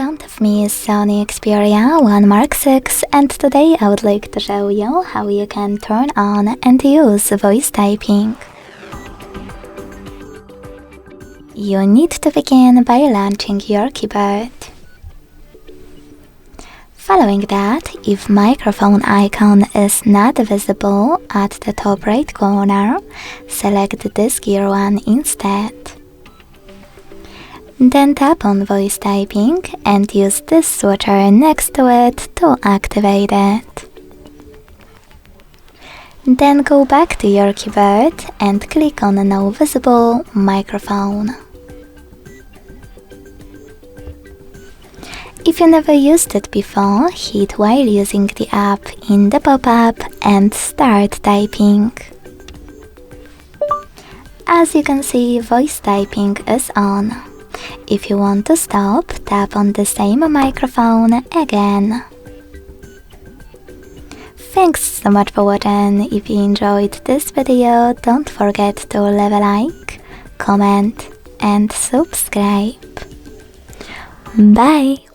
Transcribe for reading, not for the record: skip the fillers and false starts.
front of me is Sony Xperia 1 Mark 6, and today I would like to show you how you can turn on and use voice typing. You need to begin by launching your keyboard. Following that, if microphone icon is not visible at the top right corner, select this gear one instead. Then tap on voice typing and use this switcher next to it to activate it. Then go back to your keyboard and click on No Visible Microphone. If you never used it before, hit while using the app in the pop-up and start typing. As you can see, voice typing is on. If you want to stop, tap on the same microphone again. Thanks so much for watching. If you enjoyed this video, don't forget to leave a like, comment and subscribe. Bye!